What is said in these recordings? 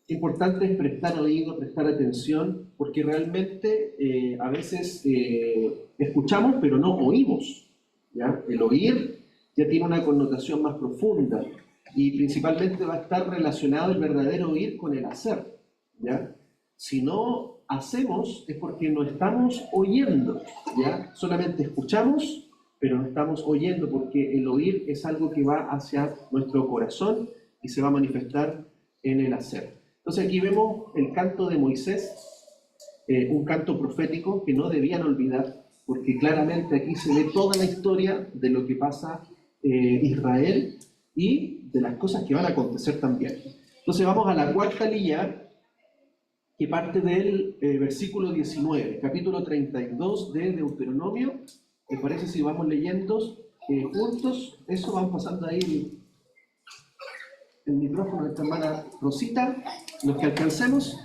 importante es prestar oído, prestar atención, porque realmente a veces escuchamos pero no oímos, ¿ya? El oír ya tiene una connotación más profunda y principalmente va a estar relacionado el verdadero oír con el hacer, ¿ya? Si no hacemos es porque no estamos oyendo, ¿ya? Solamente escuchamos, pero no estamos oyendo, porque el oír es algo que va hacia nuestro corazón y se va a manifestar en el hacer. Entonces aquí vemos el canto de Moisés, un canto profético que no debían olvidar, porque claramente aquí se ve toda la historia de lo que pasa Israel y de las cosas que van a acontecer también. Entonces vamos a la cuarta lilla, que parte del versículo 19, capítulo 32 de Deuteronomio. ¿Les parece si vamos leyendo juntos? Eso, van pasando ahí el micrófono de esta hermana Rosita, los que alcancemos.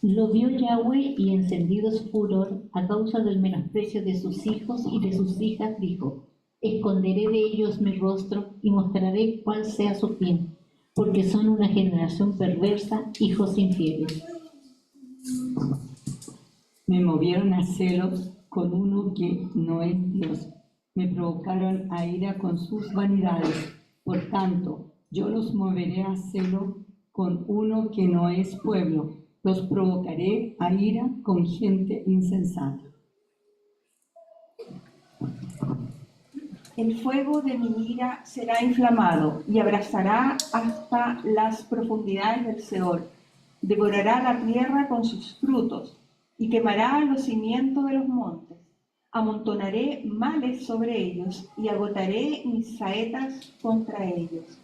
Lo vio Yahweh y encendido su furor a causa del menosprecio de sus hijos y de sus hijas, dijo: esconderé de ellos mi rostro y mostraré cuál sea su fin, porque son una generación perversa, hijos infieles. Me movieron a celos con uno que no es Dios. Me provocaron a ira con sus vanidades. Por tanto, yo los moveré a celo con uno que no es pueblo. Los provocaré a ira con gente insensata. El fuego de mi ira será inflamado y abrazará hasta las profundidades del Seol. Devorará la tierra con sus frutos y quemará los cimientos de los montes. Amontonaré males sobre ellos y agotaré mis saetas contra ellos.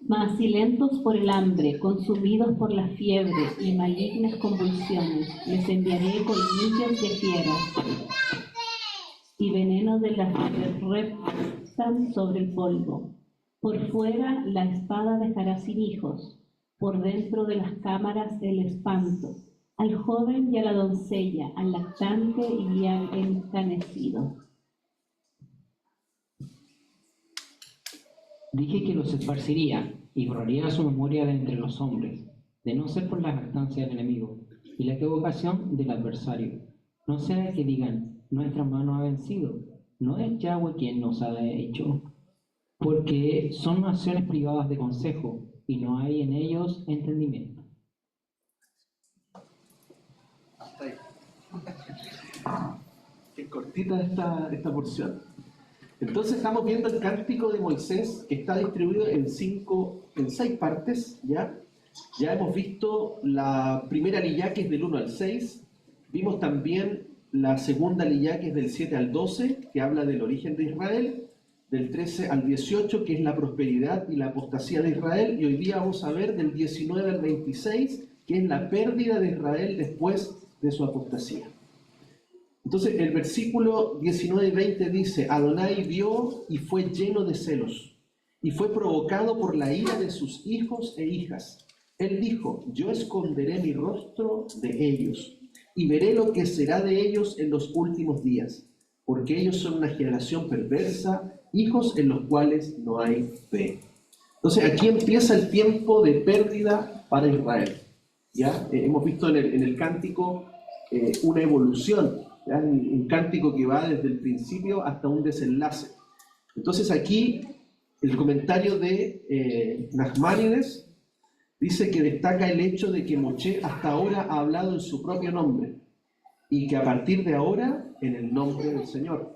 Mas si lentos por el hambre, consumidos por la fiebre y malignas convulsiones, les enviaré colmillos de fieras y veneno de las que reptan sobre el polvo. Por fuera la espada dejará sin hijos, por dentro de las cámaras el espanto, al joven y a la doncella, al lactante y al encanecido. Dije que los esparciría y borraría su memoria de entre los hombres, de no ser por la jactancia del enemigo y la equivocación del adversario. No sea que digan: nuestra mano ha vencido, no es Yahweh quien nos ha hecho. Porque son naciones privadas de consejo, y no hay en ellos entendimiento. Es cortita esta porción. Entonces estamos viendo el cántico de Moisés, que está distribuido en 6 partes, ¿ya? Ya hemos visto la primera liyá, que es del 1 al 6. Vimos también la segunda liyá, que es del 7 al 12, que habla del origen de Israel. Del 13 al 18, que es la prosperidad y la apostasía de Israel, y hoy día vamos a ver del 19 al 26, que es la pérdida de Israel después de su apostasía. Entonces el versículo 19 y 20 dice: Adonai vio y fue lleno de celos, y fue provocado por la ira de sus hijos e hijas. Él dijo: yo esconderé mi rostro de ellos, y veré lo que será de ellos en los últimos días, porque ellos son una generación perversa, hijos en los cuales no hay fe. Entonces aquí empieza el tiempo de pérdida para Israel. ¿Ya? Hemos visto en el cántico una evolución, ¿ya? Un cántico que va desde el principio hasta un desenlace. Entonces aquí el comentario de Nachmanides dice que destaca el hecho de que Moshe hasta ahora ha hablado en su propio nombre y que a partir de ahora en el nombre del Señor.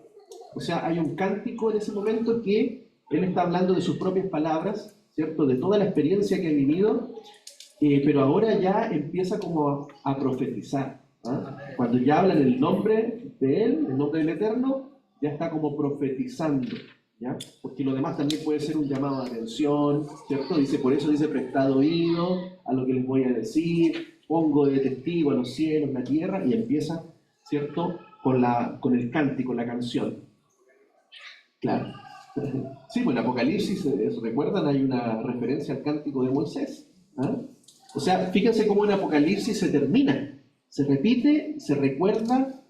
O sea, hay un cántico en ese momento que él está hablando de sus propias palabras, ¿cierto? De toda la experiencia que ha vivido, pero ahora ya empieza como a profetizar. ¿Ah? Cuando ya habla en el nombre de él, el nombre del Eterno, ya está como profetizando, ¿ya? Porque lo demás también puede ser un llamado de atención, ¿cierto? Por eso dice: prestad oído a lo que les voy a decir, pongo de testigo a los cielos, la tierra, y empieza, ¿cierto? Con el cántico, la canción. Claro. Sí, pues en Apocalipsis, ¿recuerdan? Hay una referencia al cántico de Moisés. ¿Ah? O sea, fíjense cómo en Apocalipsis se termina. Se repite, se recuerda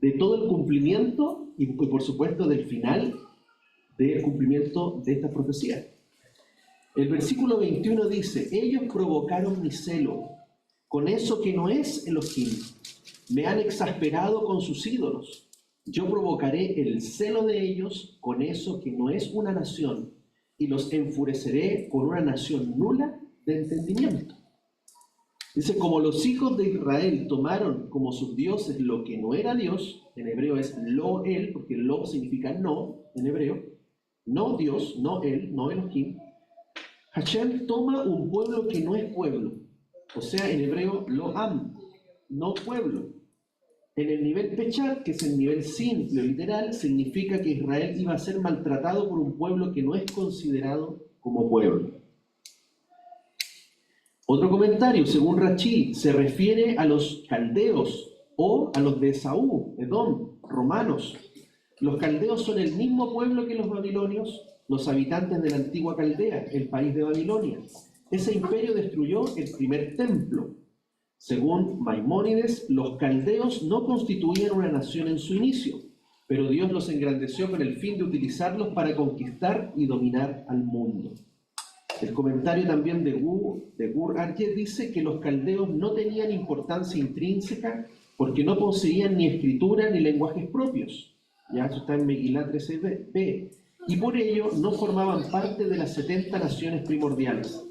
de todo el cumplimiento y por supuesto del final del cumplimiento de esta profecía. El versículo 21 dice, ellos provocaron mi celo, con eso que no es Elohim. Me han exasperado con sus ídolos. Yo provocaré el celo de ellos con eso que no es una nación, y los enfureceré con una nación nula de entendimiento. Dice, como los hijos de Israel tomaron como sus dioses lo que no era Dios, en hebreo es lo él, porque lo significa no, en hebreo, no Dios, no él, no Elohim. Hashem toma un pueblo que no es pueblo, o sea, en hebreo lo am, no pueblo. En el nivel Pechat, que es el nivel simple o literal, significa que Israel iba a ser maltratado por un pueblo que no es considerado como pueblo. Otro comentario, según Rachi, se refiere a los caldeos o a los de Esaú, Edom, romanos. Los caldeos son el mismo pueblo que los babilonios, los habitantes de la antigua Caldea, el país de Babilonia. Ese imperio destruyó el primer templo. Según Maimónides, los caldeos no constituían una nación en su inicio, pero Dios los engrandeció con el fin de utilizarlos para conquistar y dominar al mundo. El comentario también de Gur Arye dice que los caldeos no tenían importancia intrínseca porque no poseían ni escritura ni lenguajes propios. Ya eso está en Megilá 13b. Y por ello no formaban parte de las 70 naciones primordiales.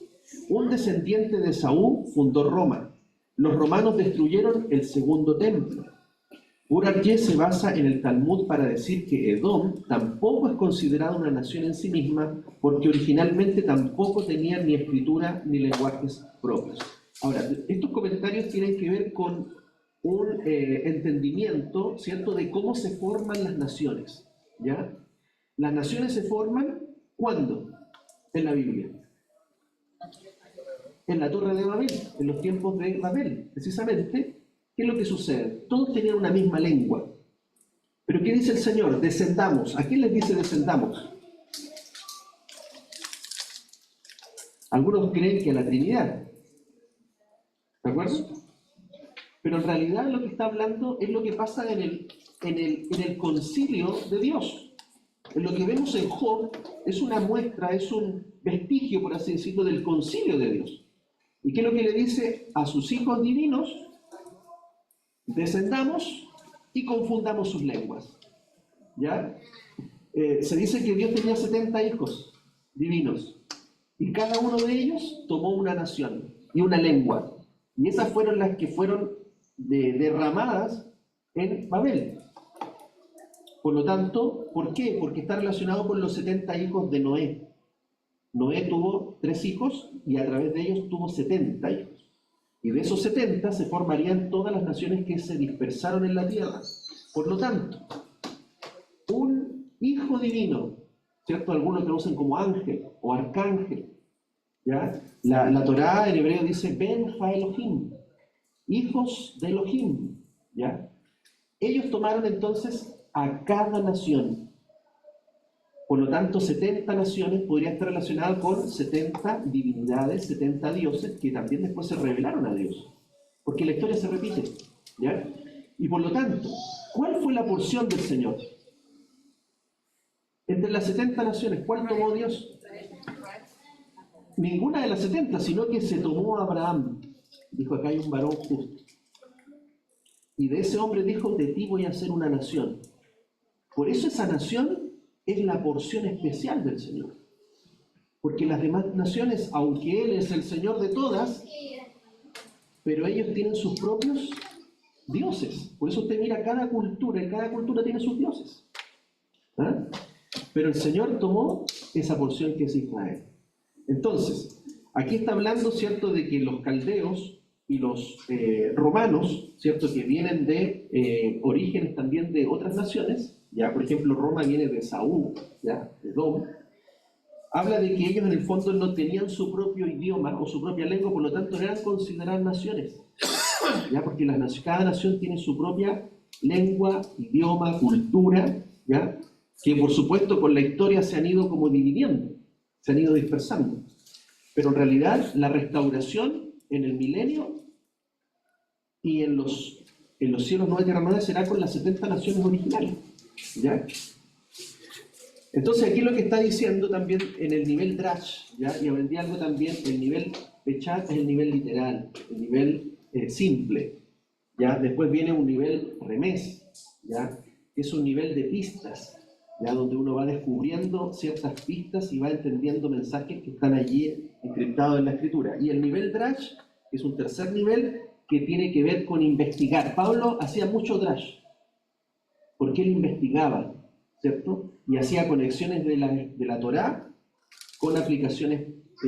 Un descendiente de Saúl fundó Roma. Los romanos destruyeron el segundo templo. Gur Arye se basa en el Talmud para decir que Edom tampoco es considerada una nación en sí misma porque originalmente tampoco tenían ni escritura ni lenguajes propios. Ahora, estos comentarios tienen que ver con un entendimiento, ¿cierto?, de cómo se forman las naciones, ¿ya? Las naciones se forman, ¿cuándo? En la Biblia. En la Torre de Babel, en los tiempos de Babel, precisamente. ¿Qué es lo que sucede? Todos tenían una misma lengua. Pero ¿qué dice el Señor? Descendamos. ¿A quién les dice descendamos? Algunos creen que a la Trinidad. ¿De acuerdo? Pero en realidad lo que está hablando es lo que pasa en el concilio de Dios. En lo que vemos en Job es una muestra, es un vestigio, por así decirlo, del concilio de Dios. ¿Y qué es lo que le dice a sus hijos divinos? Descendamos y confundamos sus lenguas. ¿Ya? Se dice que Dios tenía 70 hijos divinos y cada uno de ellos tomó una nación y una lengua. Y esas fueron las que fueron derramadas en Babel. Por lo tanto, ¿por qué? Porque está relacionado con los 70 hijos de Noé. Noé tuvo 3 hijos y a través de ellos tuvo 70 hijos. Y de esos 70 se formarían todas las naciones que se dispersaron en la tierra. Por lo tanto, un hijo divino, ¿cierto? Algunos lo conocen como ángel o arcángel, ¿ya? La Torá en hebreo dice Ben Ha Elohim, hijos de Elohim, ¿ya? Ellos tomaron entonces a cada nación. Por lo tanto, 70 naciones podría estar relacionadas con 70 divinidades, 70 dioses que también después se revelaron a Dios. Porque la historia se repite, ¿ya? Y por lo tanto, ¿cuál fue la porción del Señor? Entre las 70 naciones, ¿cuál tomó Dios? Ninguna de las 70, sino que se tomó a Abraham. Dijo, acá hay un varón justo. Y de ese hombre dijo, de ti voy a hacer una nación. Por eso esa nación es la porción especial del Señor. Porque las demás naciones, aunque Él es el Señor de todas, pero ellos tienen sus propios dioses. Por eso usted mira cada cultura, y cada cultura tiene sus dioses. ¿Ah? Pero el Señor tomó esa porción que es Israel. Entonces, aquí está hablando, ¿cierto?, de que los caldeos y los romanos, ¿cierto?, que vienen de orígenes también de otras naciones. Ya, por ejemplo, Roma viene de Saúl, ¿ya?, de Edom. Habla de que ellos en el fondo no tenían su propio idioma o su propia lengua, por lo tanto no eran consideradas naciones. ¿Ya? Porque cada nación tiene su propia lengua, idioma, cultura, ¿ya?, que por supuesto con la historia se han ido como dividiendo, se han ido dispersando. Pero en realidad la restauración en el milenio y en los cielos nuevos y tierra nueva será con las 70 naciones originales. ¿Ya? Entonces aquí lo que está diciendo también en el nivel drash, ¿ya? Y aprendí algo también, el nivel pechat es el nivel literal, el nivel simple, ¿ya? Después viene un nivel remés, ¿ya? Que es un nivel de pistas, ¿ya? Donde uno va descubriendo ciertas pistas y va entendiendo mensajes que están allí encriptados en la escritura. Y el nivel drash es un tercer nivel que tiene que ver con investigar. Pablo hacía mucho drash, porque él investigaba, ¿cierto? Y hacía conexiones de la Torá con aplicaciones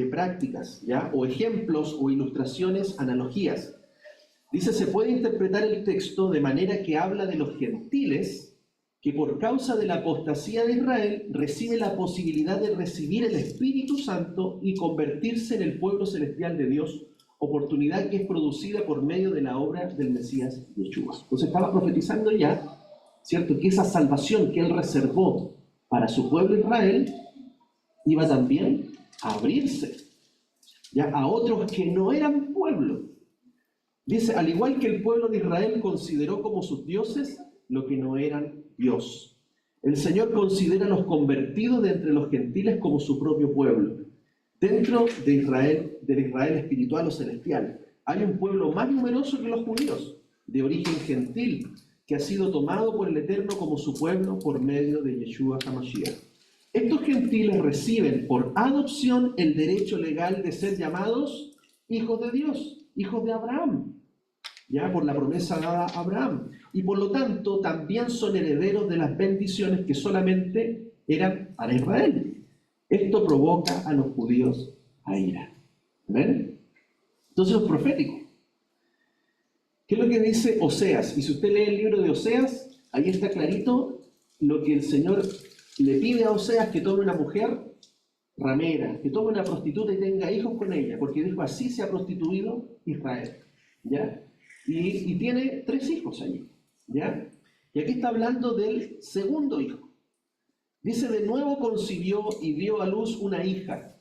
prácticas, ¿ya? O ejemplos o ilustraciones, analogías. Dice, se puede interpretar el texto de manera que habla de los gentiles que por causa de la apostasía de Israel recibe la posibilidad de recibir el Espíritu Santo y convertirse en el pueblo celestial de Dios, oportunidad que es producida por medio de la obra del Mesías Yeshua. Entonces estaba profetizando ya, ¿cierto?, que esa salvación que él reservó para su pueblo Israel iba también a abrirse ya a otros que no eran pueblo. Dice, al igual que el pueblo de Israel consideró como sus dioses lo que no eran Dios. El Señor considera a los convertidos de entre los gentiles como su propio pueblo. Dentro de Israel, del Israel espiritual o celestial, hay un pueblo más numeroso que los judíos, de origen gentil, que ha sido tomado por el Eterno como su pueblo por medio de Yeshua HaMashiach. Estos gentiles reciben por adopción el derecho legal de ser llamados hijos de Dios, hijos de Abraham, ya por la promesa dada a Abraham, y por lo tanto también son herederos de las bendiciones que solamente eran para Israel. Esto provoca a los judíos a ira. ¿Ven? Entonces es profético. ¿Qué es lo que dice Oseas? Y si usted lee el libro de Oseas, ahí está clarito lo que el Señor le pide a Oseas: que tome una mujer ramera, que tome una prostituta y tenga hijos con ella, porque dijo, así se ha prostituido Israel, ¿ya? Y tiene 3 hijos allí, ¿ya? Y aquí está hablando del segundo hijo. Dice, de nuevo concibió y dio a luz una hija,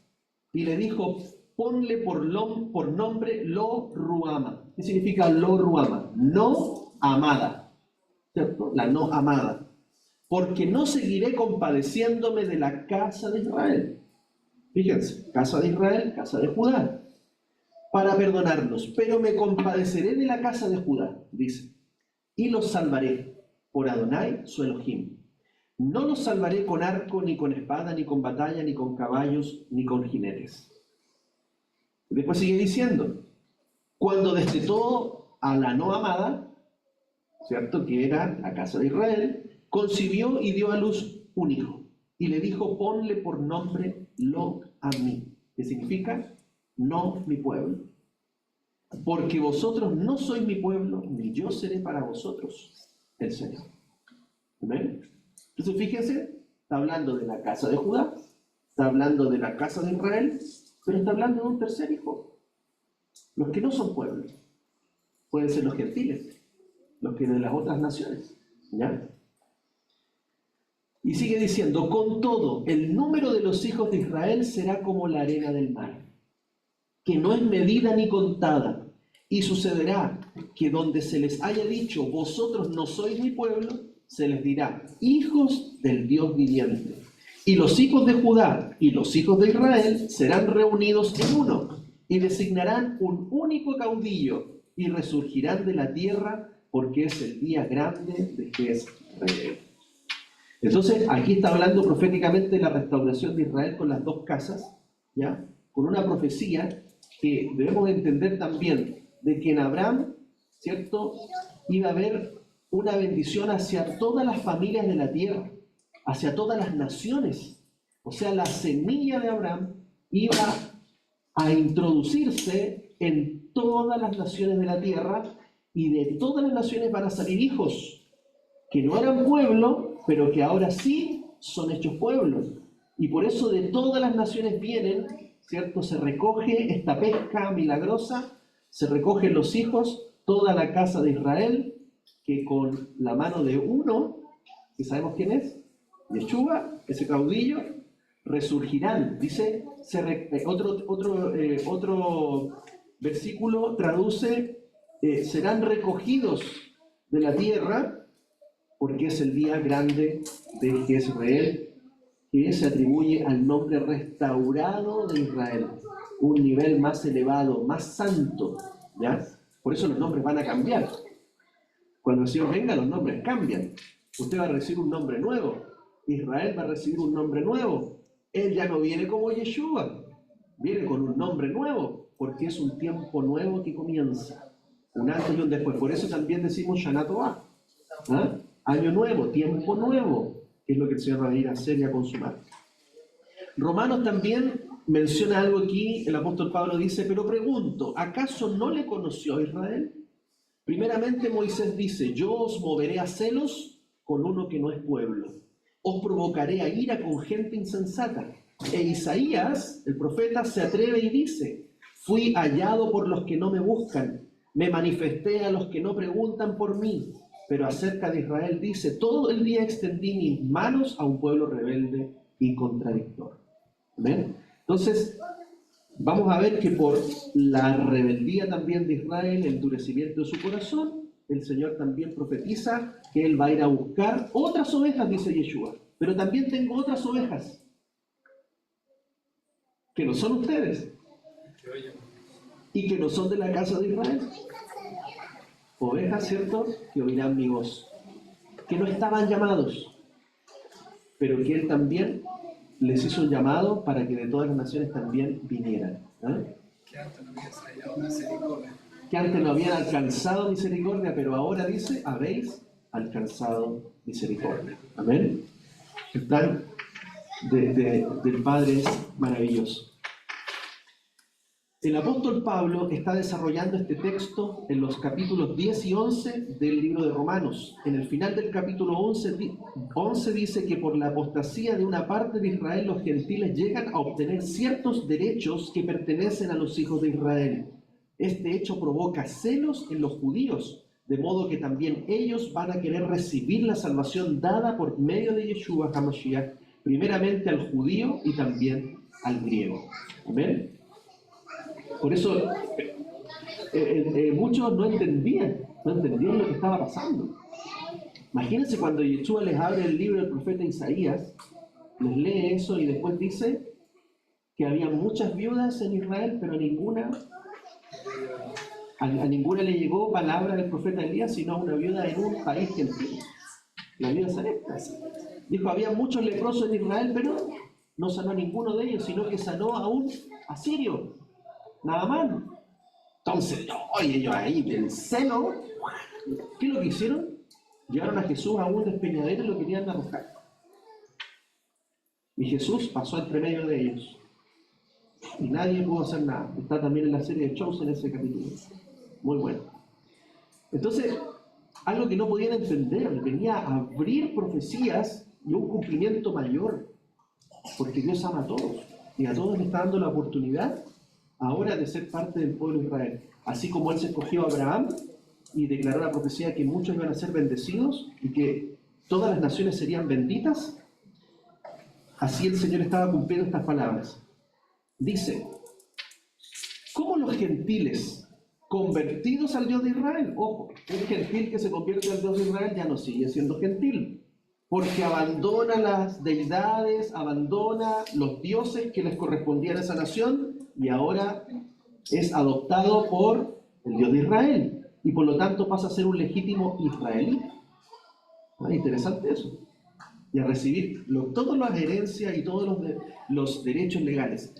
y le dijo, ponle por nombre Lo Ruama. ¿Qué significa Lo Ruama? No amada, ¿cierto? La no amada. Porque no seguiré compadeciéndome de la casa de Israel. Fíjense, casa de Israel, casa de Judá, para perdonarlos, pero me compadeceré de la casa de Judá, dice, y los salvaré por Adonai, su Elohim. No los salvaré con arco, ni con espada, ni con batalla, ni con caballos, ni con jinetes. Después sigue diciendo, cuando destetó a la no amada, ¿cierto?, que era la casa de Israel, concibió y dio a luz un hijo, y le dijo, ponle por nombre Lo a mí, que significa no mi pueblo, porque vosotros no sois mi pueblo, ni yo seré para vosotros el Señor. ¿Amén? Entonces fíjense, está hablando de la casa de Judá, está hablando de la casa de Israel, pero está hablando de un tercer hijo. Los que no son pueblos pueden ser los gentiles, los que de las otras naciones, ¿ya? Y sigue diciendo, con todo, el número de los hijos de Israel será como la arena del mar, que no es medida ni contada. Y sucederá que donde se les haya dicho, vosotros no sois mi pueblo, se les dirá, hijos del Dios viviente. Y los hijos de Judá y los hijos de Israel serán reunidos en uno, y designarán un único caudillo, y resurgirán de la tierra, porque es el día grande de Jezreel. Entonces, aquí está hablando proféticamente de la restauración de Israel con las 2 casas, ¿ya? Con una profecía que debemos entender también de que en Abraham, ¿cierto?, iba a haber una bendición hacia todas las familias de la tierra, hacia todas las naciones. O sea, la semilla de Abraham iba a introducirse en todas las naciones de la tierra, y de todas las naciones van a salir hijos que no eran pueblo, pero que ahora sí son hechos pueblos. Y por eso de todas las naciones vienen, ¿cierto? Se recoge esta pesca milagrosa, se recogen los hijos, toda la casa de Israel, que con la mano de uno, que sabemos quién es, Yeshua, ese caudillo, resurgirán. Dice, otro versículo traduce, serán recogidos de la tierra, porque es el día grande de Jezreel, que se atribuye al nombre restaurado de Israel, un nivel más elevado, más santo, ¿ya? Por eso los nombres van a cambiar. Cuando el Señor venga, los nombres cambian. Usted va a recibir un nombre nuevo. Israel va a recibir un nombre nuevo. Él ya no viene como Yeshua, viene con un nombre nuevo, porque es un tiempo nuevo que comienza. Un antes y un después. Por eso también decimos Shana Tova. ¿Ah? Año nuevo, tiempo nuevo, que es lo que el Señor va a ir a hacer y a consumar. Romanos también menciona algo aquí, el apóstol Pablo dice, pero pregunto, ¿acaso no le conoció a Israel? Primeramente Moisés dice, yo os moveré a celos con uno que no es pueblo, os provocaré a ira con gente insensata. E Isaías, el profeta, se atreve y dice, fui hallado por los que no me buscan, me manifesté a los que no preguntan por mí. Pero acerca de Israel dice, todo el día extendí mis manos a un pueblo rebelde y contradictor. ¿Ven? Entonces, vamos a ver que por la rebeldía también de Israel, el endurecimiento de su corazón, el Señor también profetiza que Él va a ir a buscar otras ovejas, dice Yeshua. Pero también tengo otras ovejas, que no son ustedes, y que no son de la casa de Israel. Ovejas, ¿cierto?, que oirán mi voz, que no estaban llamados, pero que Él también les hizo un llamado para que de todas las naciones también vinieran. ¿Eh? Que antes no habían alcanzado misericordia, pero ahora dice, habéis alcanzado misericordia. Amén. El plan del Padre es maravilloso. El apóstol Pablo está desarrollando este texto en los capítulos 10 y 11 del libro de Romanos. En el final del capítulo 11 dice que por la apostasía de una parte de Israel los gentiles llegan a obtener ciertos derechos que pertenecen a los hijos de Israel. Este hecho provoca celos en los judíos, de modo que también ellos van a querer recibir la salvación dada por medio de Yeshua HaMashiach, primeramente al judío y también al griego. ¿Amén? Por eso muchos no entendían lo que estaba pasando. Imagínense cuando Yeshua les abre el libro del profeta Isaías, les lee eso y después dice que había muchas viudas en Israel, pero a ninguna le llegó palabra del profeta Elías, sino a una viuda en un país gentil, la viuda Sarepta. Dijo, había muchos leprosos en Israel, pero no sanó a ninguno de ellos, sino que sanó a un asirio. Nada más. Entonces, ellos ahí del celo, ¿qué es lo que hicieron? Llevaron a Jesús a un despeñadero y lo querían arrojar. Y Jesús pasó entre medio de ellos. Y nadie pudo hacer nada. Está también en la serie de shows en ese capítulo. Muy bueno. Entonces, algo que no podían entender, venía a abrir profecías y un cumplimiento mayor. Porque Dios ama a todos. Y a todos le está dando la oportunidad ahora de ser parte del pueblo de Israel. Así como Él se escogió a Abraham y declaró la profecía que muchos iban a ser bendecidos y que todas las naciones serían benditas, así el Señor estaba cumpliendo estas palabras. Dice, ¿cómo los gentiles convertidos al Dios de Israel? Ojo, un gentil que se convierte al Dios de Israel ya no sigue siendo gentil, porque abandona las deidades, abandona los dioses que les correspondían a esa nación, y ahora es adoptado por el Dios de Israel, y por lo tanto pasa a ser un legítimo israelita. ¿No? Interesante eso. Y a recibir todas las herencias y todos los derechos legales.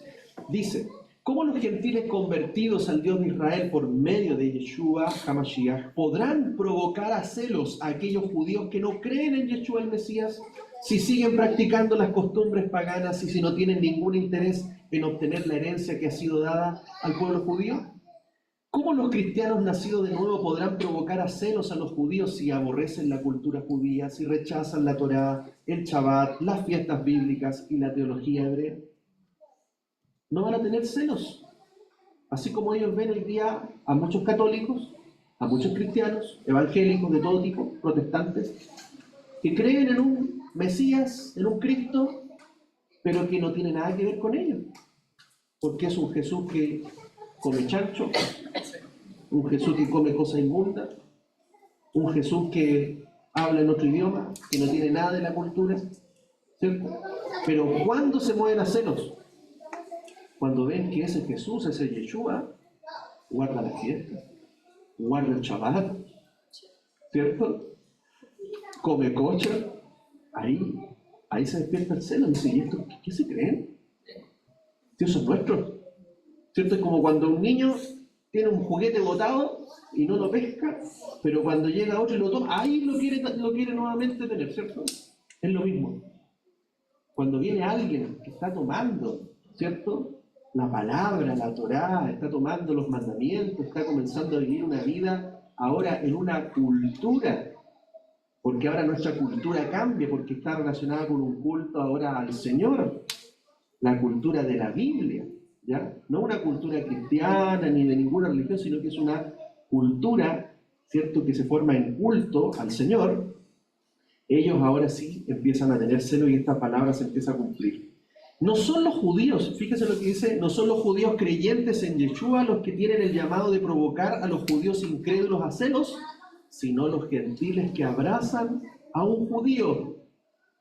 Dice, ¿cómo los gentiles convertidos al Dios de Israel por medio de Yeshua HaMashiach podrán provocar a celos a aquellos judíos que no creen en Yeshua el Mesías, si siguen practicando las costumbres paganas y si no tienen ningún interés en obtener la herencia que ha sido dada al pueblo judío? ¿Cómo los cristianos nacidos de nuevo podrán provocar a celos a los judíos si aborrecen la cultura judía, si rechazan la Torá, el Shabbat, las fiestas bíblicas y la teología hebrea? No van a tener celos. Así como ellos ven hoy día a muchos católicos, a muchos cristianos, evangélicos de todo tipo, protestantes, que creen en un Mesías, en un Cristo, pero que no tiene nada que ver con ellos. Porque es un Jesús que come chancho, un Jesús que come cosas inmundas, un Jesús que habla en otro idioma, que no tiene nada de la cultura. ¿cierto? Pero ¿cuándo se mueven a celos? Cuando ven que ese Jesús, ese Yeshua, guarda la fiesta, guarda el Shabbat, ¿cierto? Come kosher, ahí se despierta el celo. Dice, ¿y esto qué se creen? Dios es nuestro, ¿cierto? Es como cuando un niño tiene un juguete botado y no lo pesca, pero cuando llega otro y lo toma, ahí lo quiere nuevamente tener, ¿cierto? Es lo mismo. Cuando viene alguien que está tomando, ¿cierto?, la palabra, la Torá, está tomando los mandamientos, está comenzando a vivir una vida ahora en una cultura, porque ahora nuestra cultura cambia, porque está relacionada con un culto ahora al Señor, la cultura de la Biblia, ¿ya? No una cultura cristiana ni de ninguna religión, sino que es una cultura, ¿cierto?, que se forma en culto al Señor. Ellos ahora sí empiezan a tener celo y esta palabra se empieza a cumplir. No son los judíos, fíjese lo que dice, no son los judíos creyentes en Yeshua los que tienen el llamado de provocar a los judíos incrédulos a celos, sino los gentiles que abrazan a un judío.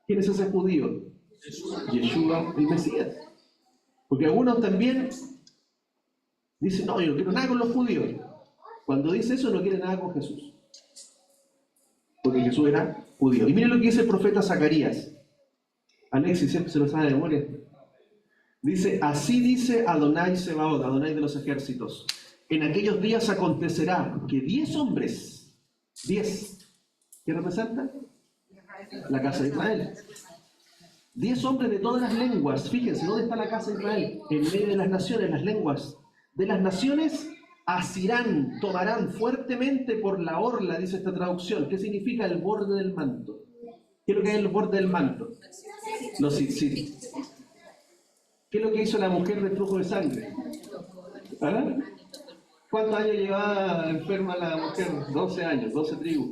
¿Quién es ese judío? Yeshua, el Mesías. Porque algunos también dicen, no, yo no quiero nada con los judíos. Cuando dice eso, no quiere nada con Jesús. Porque Jesús era judío. Y miren lo que dice el profeta Zacarías. Alexis, siempre se lo sabe de memoria. Dice, así dice Adonai Sebaot, Adonai de los ejércitos. En aquellos días acontecerá que 10 hombres, 10, ¿qué representan? La casa de Israel. 10 hombres de todas las lenguas, fíjense, ¿dónde está la casa de Israel? En medio de las naciones, las lenguas. De las naciones asirán, tomarán fuertemente por la orla, dice esta traducción. ¿Qué significa el borde del manto? ¿Qué es lo que hay en el borde del manto? Los tzitzit. ¿Qué es lo que hizo la mujer del flujo de sangre? ¿Ah? ¿Cuántos años llevaba enferma la mujer? 12 años, 12 tribus.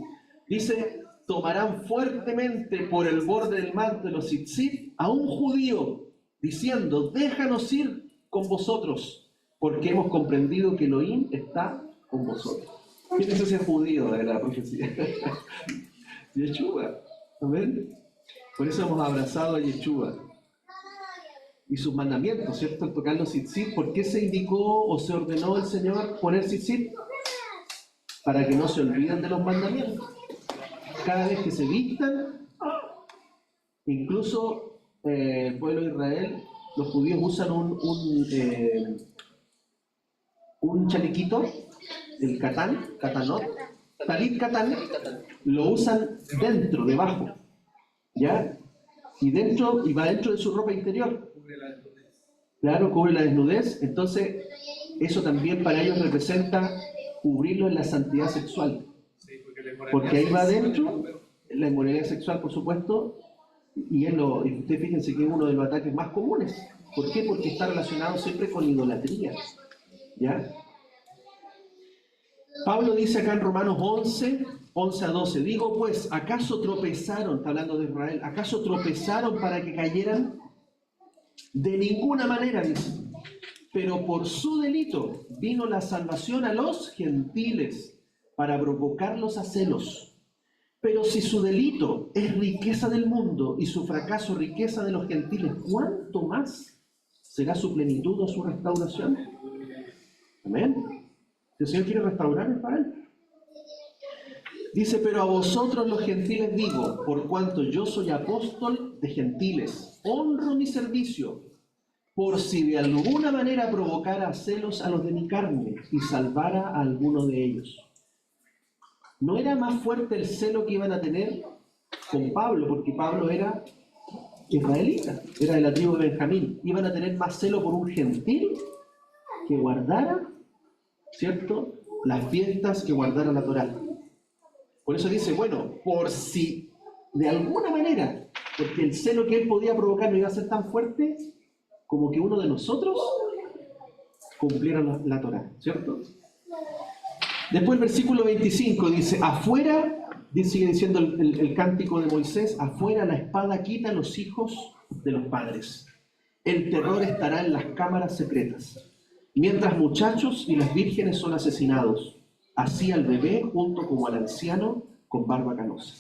Dice, tomarán fuertemente por el borde del manto de los tzitzit a un judío, diciendo, déjanos ir con vosotros, porque hemos comprendido que Elohim está con vosotros. ¿Quién es ese judío de la profecía? Yeshua. ¿Amén? Por eso hemos abrazado a Yeshua y sus mandamientos, ¿cierto? Al tocar los tzitzit. ¿Por qué se indicó o se ordenó el Señor poner tzitzit? Para que no se olviden de los mandamientos. Cada vez que se vistan, incluso el pueblo de Israel, los judíos usan un chalequito, el katanot, talit katán, lo usan dentro, debajo, ¿ya? Y va dentro de su ropa interior. Claro, cubre la desnudez. Entonces, eso también para ellos representa cubrirlo en la santidad sexual. Porque ahí va adentro la inmoralidad sexual, por supuesto, y ustedes fíjense que es uno de los ataques más comunes. ¿Por qué? Porque está relacionado siempre con idolatría, ¿ya? Pablo dice acá en Romanos 11 a 12, digo pues, ¿acaso tropezaron, está hablando de Israel, ¿acaso tropezaron para que cayeran? De ninguna manera, dice, pero por su delito vino la salvación a los gentiles para provocarlos a celos. Pero si su delito es riqueza del mundo y su fracaso riqueza de los gentiles, ¿cuánto más será su plenitud o su restauración? Amén. El Señor quiere restaurar a Israel. Dice, pero a vosotros los gentiles digo, por cuanto yo soy apóstol de gentiles, honro mi servicio, por si de alguna manera provocara celos a los de mi carne y salvara a alguno de ellos. ¿No era más fuerte el celo que iban a tener con Pablo? Porque Pablo era israelita, era de la tribu de Benjamín. Iban a tener más celo por un gentil que guardara, ¿cierto?, las fiestas, que guardara la Torá. Por eso dice, bueno, por si de alguna manera, porque el celo que él podía provocar no iba a ser tan fuerte como que uno de nosotros cumpliera la Torá, ¿cierto? Después el versículo 25 dice, afuera, sigue diciendo el cántico de Moisés, afuera la espada quita a los hijos de los padres. El terror estará en las cámaras secretas. Mientras muchachos y las vírgenes son asesinados, así al bebé junto como al anciano con barba canosa.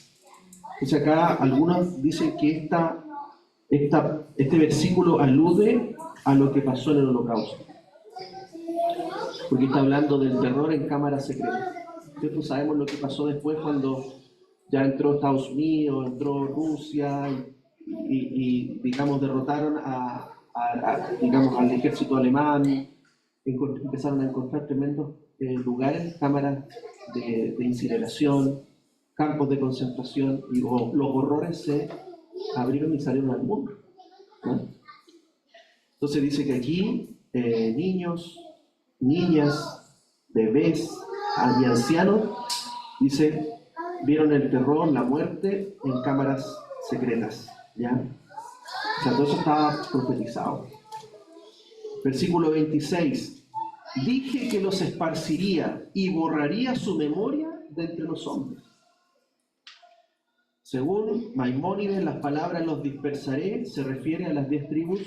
Entonces acá algunos dicen que Este versículo alude a lo que pasó en el Holocausto, porque está hablando del terror en cámaras secretas. ¿Cierto? Sabemos lo que pasó después cuando ya entró Estados Unidos, entró Rusia y digamos, derrotaron digamos, al ejército alemán. Empezaron a encontrar tremendos lugares, cámaras de incineración, campos de concentración, y los horrores se abrieron y salieron al mundo, ¿no? Entonces dice que aquí niños, niñas, bebés y ancianos, dice, vieron el terror, la muerte en cámaras secretas, ¿ya? O sea, todo eso estaba profetizado. Versículo 26. Dije que los esparciría y borraría su memoria de entre los hombres. Según Maimónides, las palabras los dispersaré se refiere a las 10 tribus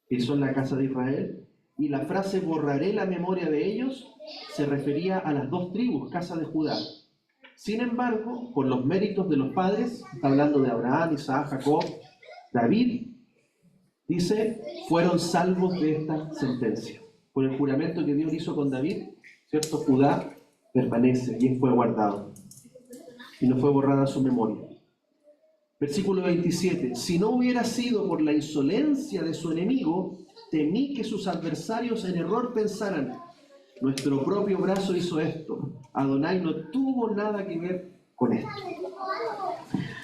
que son la casa de Israel, y la frase borraré la memoria de ellos se refería a las 2 tribus, casa de Judá. Sin embargo, por los méritos de los padres, está hablando de Abraham, Isaac, Jacob, David, dice, fueron salvos de esta sentencia. Por el juramento que Dios hizo con David, ¿cierto? Judá permanece y fue guardado. Y no fue borrada su memoria. Versículo 27. Si no hubiera sido por la insolencia de su enemigo, temí que sus adversarios en error pensaran, nuestro propio brazo hizo esto. Adonai no tuvo nada que ver con esto.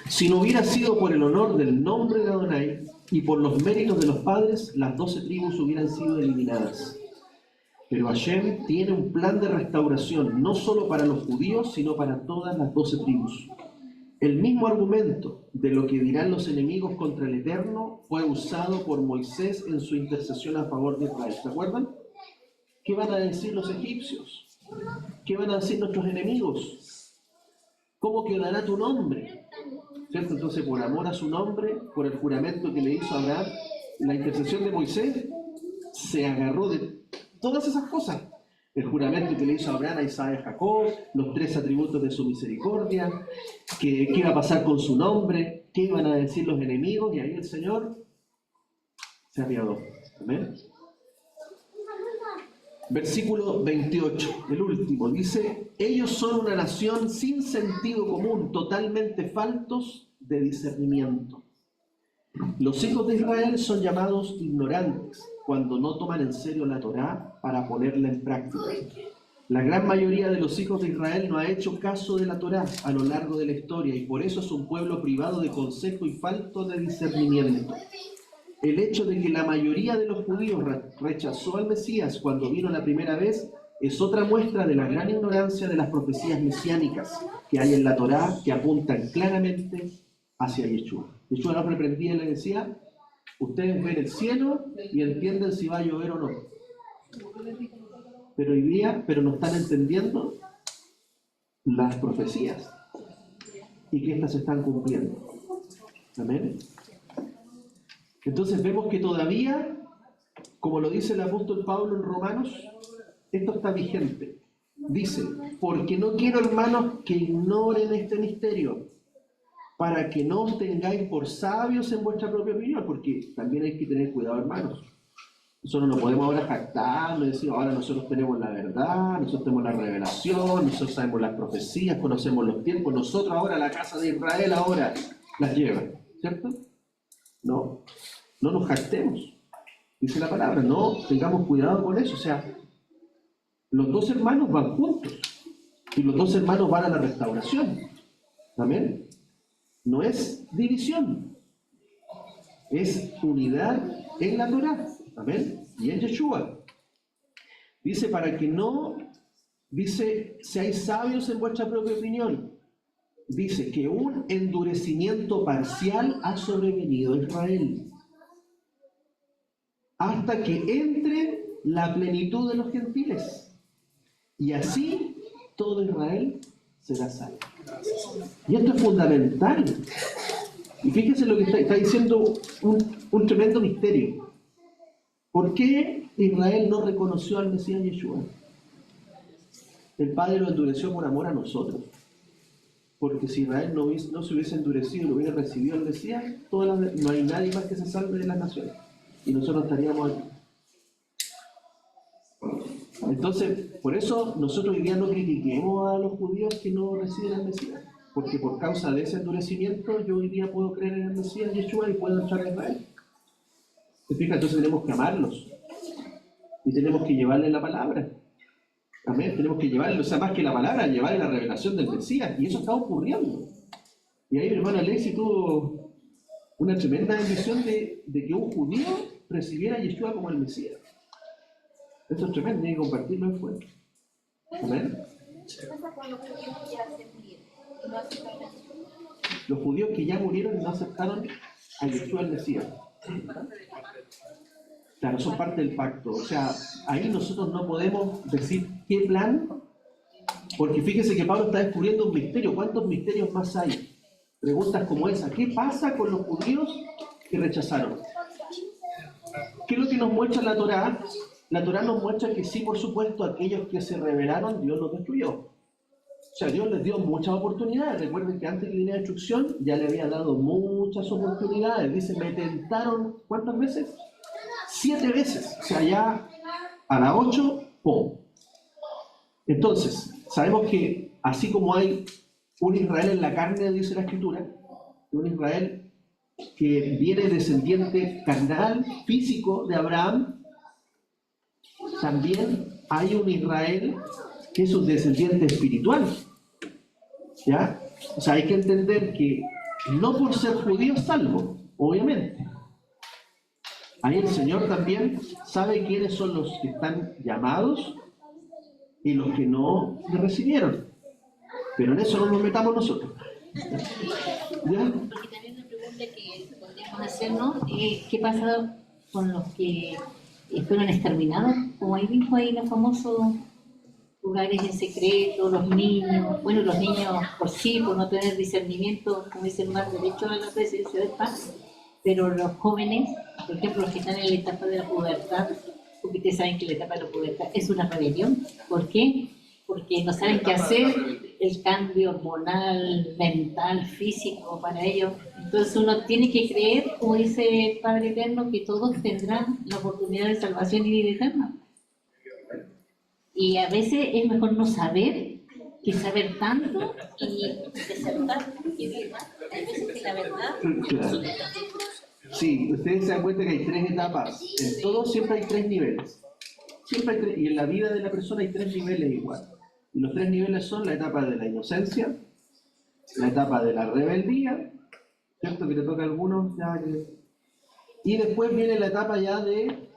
Si no hubiera sido por el honor del nombre de Adonai y por los méritos de los padres, las 12 tribus hubieran sido eliminadas. Pero Hashem tiene un plan de restauración, no solo para los judíos, sino para todas las 12 tribus. El mismo argumento de lo que dirán los enemigos contra el Eterno fue usado por Moisés en su intercesión a favor de Israel. ¿Se acuerdan? ¿Qué van a decir los egipcios? ¿Qué van a decir nuestros enemigos? ¿Cómo quedará tu nombre? ¿Cierto? Entonces, por amor a su nombre, por el juramento que le hizo a Abraham, la intercesión de Moisés se agarró de todas esas cosas. El juramento que le hizo a Abraham, a Isaac y a Jacob, los 3 atributos de su misericordia, qué iba a pasar con su nombre, qué iban a decir los enemigos, y ahí el Señor se apiadó. Amén. Versículo 28, el último, dice, ellos son una nación sin sentido común, totalmente faltos de discernimiento. Los hijos de Israel son llamados ignorantes cuando no toman en serio la Torá para ponerla en práctica. La gran mayoría de los hijos de Israel no ha hecho caso de la Torá a lo largo de la historia y por eso es un pueblo privado de consejo y falto de discernimiento. El hecho de que la mayoría de los judíos rechazó al Mesías cuando vino la primera vez es otra muestra de la gran ignorancia de las profecías mesiánicas que hay en la Torá que apuntan claramente hacia Yeshua. Yeshua los reprendía y les decía, ustedes ven el cielo y entienden si va a llover o no. Pero hoy día, no están entendiendo las profecías y que estas se están cumpliendo. Amén. Entonces vemos que todavía, como lo dice el apóstol Pablo en Romanos, esto está vigente. Dice, porque no quiero, hermanos, que ignoren este misterio, para que no os tengáis por sabios en vuestra propia opinión, porque también hay que tener cuidado, hermanos. Nosotros no podemos ahora jactarnos y decir, ahora nosotros tenemos la verdad, nosotros tenemos la revelación, nosotros sabemos las profecías, conocemos los tiempos, nosotros ahora, la casa de Israel ahora las lleva, ¿cierto? No nos jactemos, dice la palabra, no tengamos cuidado con eso. O sea, los 2 hermanos van juntos y los 2 hermanos van a la restauración. Amén. No es división, es unidad en la Torá. Amén. Y en Yeshua. Dice, para que no, dice, seáis sabios en vuestra propia opinión. Dice que un endurecimiento parcial ha sobrevenido a Israel, hasta que entre la plenitud de los gentiles. Y así todo Israel será salvo. Y esto es fundamental. Y fíjense lo que está diciendo un tremendo misterio. ¿Por qué Israel no reconoció al Mesías Yeshua? El Padre lo endureció por amor a nosotros. porque si Israel no se hubiese endurecido y no hubiera recibido al Mesías, no hay nadie más que se salve de las naciones. Y nosotros estaríamos aquí. Entonces, por eso nosotros hoy día no critiquemos a los judíos que no reciben al Mesías, porque por causa de ese endurecimiento yo hoy día puedo creer en el Mesías Yeshua y puedo entrar a Israel. ¿Te fijas? Entonces tenemos que amarlos y tenemos que llevarles la palabra. Amén. Tenemos que llevarles, o sea, más que la palabra, llevarles la revelación del Mesías, y eso está ocurriendo. Y ahí mi hermano Alexis tuvo una tremenda bendición de que un judío recibiera a Yeshua como el Mesías. Esto es tremendo, hay que compartirlo después. Amén. ¿Qué pasa con los judíos que ya se murieron y no aceptaron a Jesús? Los judíos que ya murieron y no aceptaron a Yeshua el Mesías. Claro, son parte del pacto. O sea, ahí nosotros no podemos decir qué plan, porque fíjese que Pablo está descubriendo un misterio. ¿Cuántos misterios más hay? Preguntas como esa. ¿Qué pasa con los judíos que rechazaron? ¿Qué es lo que nos muestra la Torá? La Torá nos muestra que sí, por supuesto, aquellos que se rebelaron, Dios los destruyó. O sea, Dios les dio muchas oportunidades. Recuerden que antes que viniera la destrucción, ya le había dado muchas oportunidades. Dice, me tentaron, ¿cuántas veces? 7 veces. O sea, ya a la 8, ¡pum! Entonces, sabemos que así como hay un Israel en la carne, dice la Escritura, un Israel que viene descendiente carnal, físico de Abraham, también hay un Israel que es un descendiente espiritual. ¿Ya? O sea, hay que entender que no por ser judío es salvo, obviamente. Ahí el Señor también sabe quiénes son los que están llamados y los que no le recibieron. Pero en eso no nos metamos nosotros. ¿Ya? Porque también una pregunta que podríamos hacernos es ¿qué pasa con los que fueron exterminados? Como ahí dijo ahí los famosos lugares en secreto, los niños por sí, por no tener discernimiento, como dicen, más derecho a la presencia del Padre, pero los jóvenes, por ejemplo, los que están en la etapa de la pubertad, porque ustedes saben que la etapa de la pubertad es una rebelión. ¿Por qué? Porque no saben qué hacer, el cambio hormonal, mental, físico para ellos. Entonces uno tiene que creer, como dice el Padre Eterno, que todos tendrán la oportunidad de salvación y vida eterna. Y a veces es mejor no saber que saber tanto y desertar, porque hay veces que la verdad Claro. Sí, ustedes se dan cuenta que hay 3 etapas. En todo siempre hay 3 niveles. Siempre hay 3, y en la vida de la persona hay 3 niveles igual. Y los 3 niveles son la etapa de la inocencia, la etapa de la rebeldía, ¿cierto? Que le toca a algunos ya y después viene la etapa ya de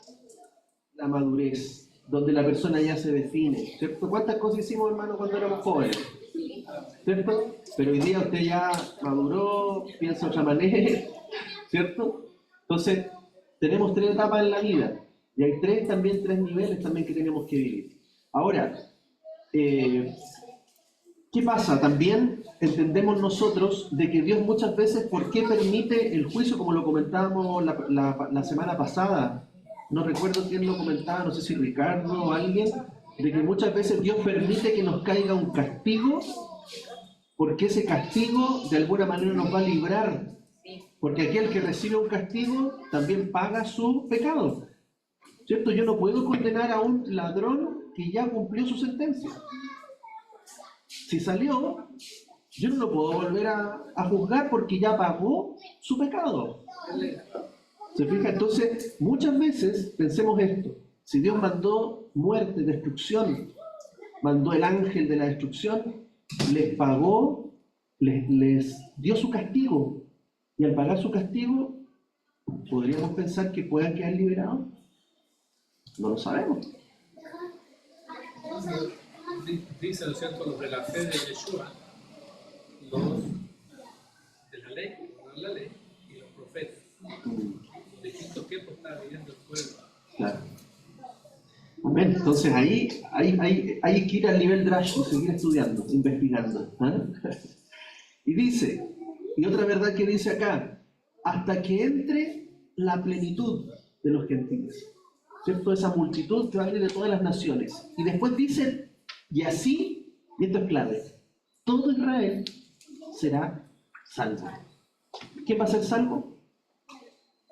la madurez, donde la persona ya se define, ¿cierto? ¿Cuántas cosas hicimos, hermano, cuando éramos jóvenes? ¿Cierto? Pero hoy día usted ya maduró, piensa de otra manera, ¿cierto? Entonces, tenemos 3 etapas en la vida, y hay 3 niveles también que tenemos que vivir. Ahora, ¿qué pasa? También entendemos nosotros de que Dios muchas veces, ¿por qué permite el juicio? Como lo comentábamos la semana pasada, no recuerdo quién lo comentaba, no sé si Ricardo o alguien, de que muchas veces Dios permite que nos caiga un castigo, porque ese castigo de alguna manera nos va a librar, porque aquel que recibe un castigo también paga su pecado, ¿cierto? Yo no puedo condenar a un ladrón que ya cumplió su sentencia. Si salió, yo no lo puedo volver a juzgar porque ya pagó su pecado. ¿Se fija? Entonces, muchas veces pensemos esto. Si Dios mandó muerte, destrucción, mandó el ángel de la destrucción, les pagó, les dio su castigo. Y al pagar su castigo, ¿podríamos pensar que puedan quedar liberados? No lo sabemos. Dice, ¿no es cierto?, los de la fe de Yeshua, los de la ley, los de la ley, y los profetas. En distintos tiempos estaba viviendo el pueblo. Claro. Amén. Entonces ahí hay que ir al nivel Drash y seguir estudiando, investigando. ¿Eh? Y dice, y otra verdad que dice acá, hasta que entre la plenitud de los gentiles, ¿cierto? Esa multitud que va a venir de todas las naciones. Y después dice, y así, y esto es clave, todo Israel será salvo. ¿Quién va a ser salvo?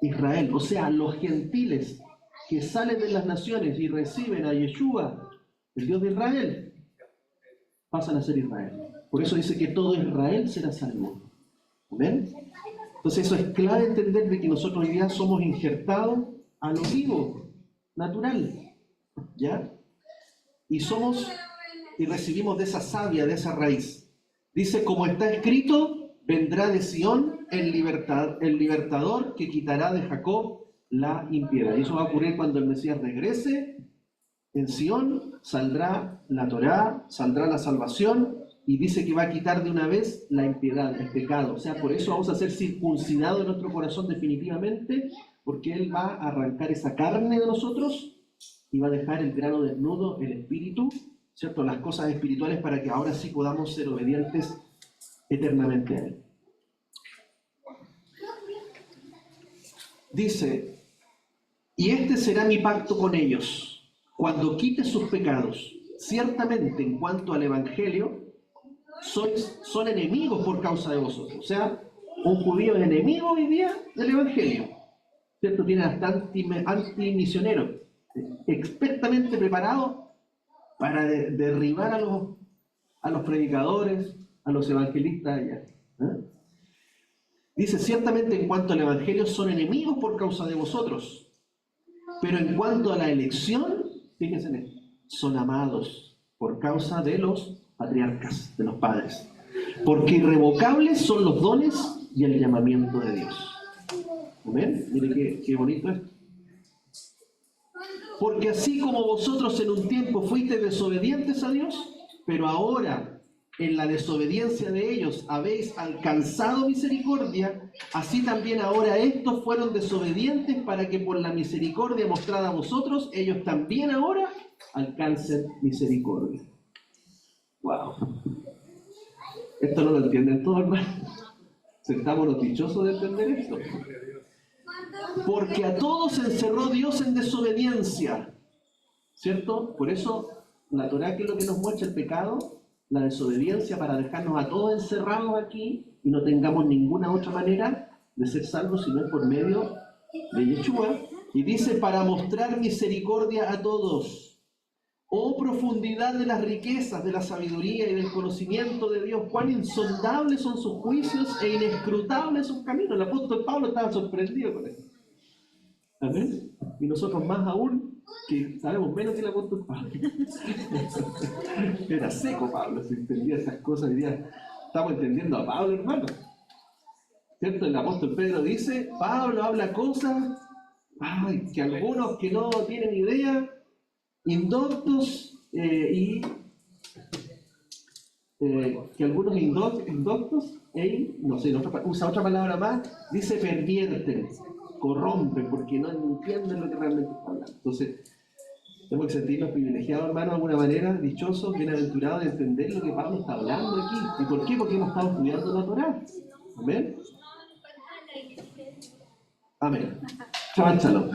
Israel, o sea, los gentiles que salen de las naciones y reciben a Yeshua, el Dios de Israel, pasan a ser Israel. Por eso dice que todo Israel será salvo. ¿Ven? Entonces eso es clave entender de que nosotros hoy día somos injertados a lo vivo, natural, ¿ya? Y recibimos de esa savia, de esa raíz. Dice, como está escrito, vendrá de Sión el libertador que quitará de Jacob la impiedad. Y eso va a ocurrir cuando el Mesías regrese. En Sión saldrá la Torá, saldrá la salvación, y dice que va a quitar de una vez la impiedad, el pecado. O sea, por eso vamos a ser circuncidados en nuestro corazón definitivamente, porque Él va a arrancar esa carne de nosotros y va a dejar el grano desnudo, el espíritu, ¿cierto? Las cosas espirituales, para que ahora sí podamos ser obedientes eternamente a Él. Dice, y este será mi pacto con ellos, cuando quite sus pecados. Ciertamente, en cuanto al Evangelio, son enemigos por causa de vosotros. O sea, un judío es enemigo hoy día del Evangelio, ¿cierto? Tiene hasta antimisioneros, expertamente preparados para derribar a los predicadores, a los evangelistas allá. Dice, ciertamente en cuanto al Evangelio son enemigos por causa de vosotros, pero en cuanto a la elección, fíjense en esto, son amados por causa de los patriarcas, de los padres, porque irrevocables son los dones y el llamamiento de Dios. ¿Ven? Mire qué bonito esto. Porque así como vosotros en un tiempo fuisteis desobedientes a Dios, pero ahora en la desobediencia de ellos habéis alcanzado misericordia, así también ahora estos fueron desobedientes para que por la misericordia mostrada a vosotros, ellos también ahora alcancen misericordia. Wow. Esto no lo entienden todos, hermano. Estamos los dichosos de entender esto. Porque a todos encerró Dios en desobediencia, ¿cierto? Por eso la Torá, que es lo que nos muestra el pecado, la desobediencia, para dejarnos a todos encerrados aquí y no tengamos ninguna otra manera de ser salvos sino por medio de Yeshua. Y dice, para mostrar misericordia a todos. Oh profundidad de las riquezas, de la sabiduría y del conocimiento de Dios, cuán insondables son sus juicios e inescrutables sus caminos. El apóstol Pablo estaba sorprendido con eso. ¿Amén? Y nosotros más aún, que sabemos menos que el apóstol Pablo. Era seco Pablo, se entendía esas cosas. Hoy día estamos entendiendo a Pablo, hermano. ¿Cierto? El apóstol Pedro dice, Pablo habla cosas, que algunos que no tienen idea, indoctos, que algunos indoctos, no sé, usa otra palabra más, dice pervierten, corrompen, porque no entienden lo que realmente está hablando. Entonces, tenemos que sentirnos privilegiados, hermanos, de alguna manera, dichosos, bienaventurados de entender lo que Pablo está hablando aquí. ¿Y por qué? Porque hemos estado estudiando la Torá. Amén. Amén. Shabbat shalom.